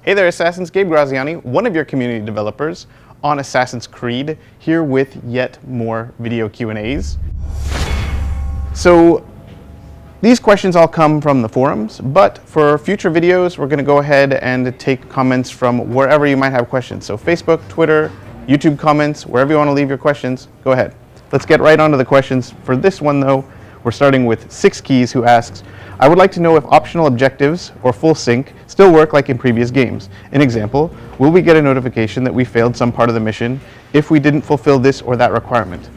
Hey there, Assassins. Gabe Graziani, one of your community developers on Assassin's Creed, here with yet more video Q&As. So these questions all come from the forums, but for future videos, we're going to go ahead and take comments from wherever you might have questions. So Facebook, Twitter, YouTube comments, wherever you want to leave your questions, go ahead. Let's get right onto the questions. For this one though, we're starting with 6 Keys, who asks, I would like to know if optional objectives or full sync still work like in previous games. An example, will we get a notification that we failed some part of the mission if we didn't fulfill this or that requirement?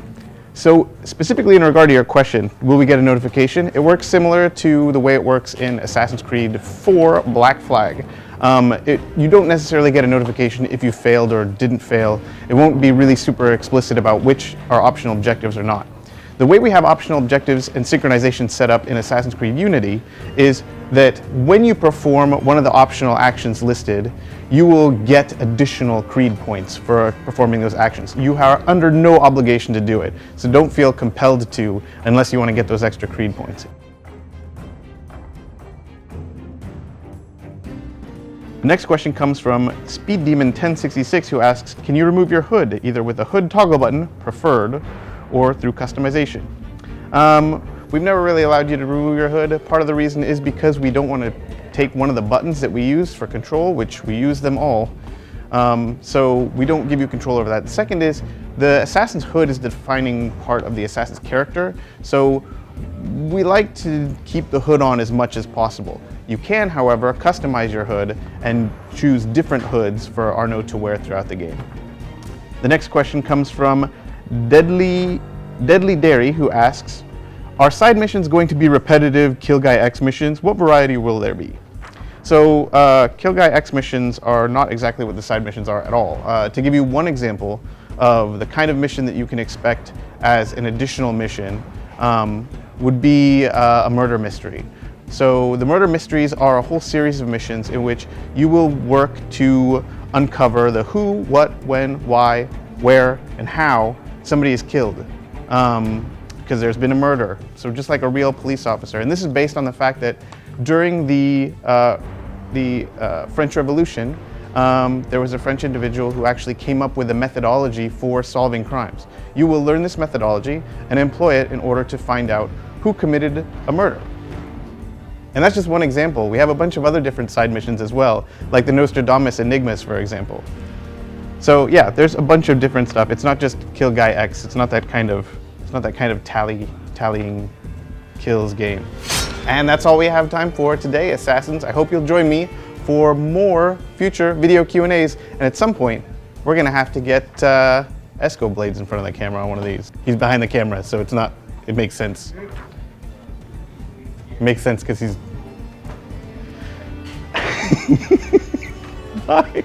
So specifically in regard to your question, will we get a notification? It works similar to the way it works in Assassin's Creed 4 Black Flag. You don't necessarily get a notification if you failed or didn't fail. It won't be really super explicit about which are optional objectives or not. The way we have optional objectives and synchronization set up in Assassin's Creed Unity is that when you perform one of the optional actions listed, you will get additional Creed points for performing those actions. You are under no obligation to do it, so don't feel compelled to unless you want to get those extra Creed points. The next question comes from SpeedDemon1066, who asks, can you remove your hood either with a hood toggle button, preferred, or through customization? We've never really allowed you to remove your hood. Part of the reason is because we don't want to take one of the buttons that we use for control, which we use them all. So we don't give you control over that. The second is the Assassin's hood is the defining part of the Assassin's character. So we like to keep the hood on as much as possible. You can, however, customize your hood and choose different hoods for Arno to wear throughout the game. The next question comes from Deadly Dairy, who asks, are side missions going to be repetitive Kill Guy X missions? What variety will there be? So Kill Guy X missions are not exactly what the side missions are at all. To give you one example of the kind of mission that you can expect as an additional mission would be a murder mystery. So the murder mysteries are a whole series of missions in which you will work to uncover the who, what, when, why, where, and how somebody is killed, because there's been a murder. So just like a real police officer. And this is based on the fact that during the French Revolution, there was a French individual who actually came up with a methodology for solving crimes. You will learn this methodology and employ it in order to find out who committed a murder. And that's just one example. We have a bunch of other different side missions as well, like the Nostradamus Enigmas, for example. So yeah, there's a bunch of different stuff. It's not just Kill Guy X. It's not that kind of tallying kills game. And that's all we have time for today, Assassins. I hope you'll join me for more future video Q&As. And at some point, we're gonna have to get Esco blades in front of the camera on one of these. He's behind the camera, so it makes sense. It makes sense because he's... Bye.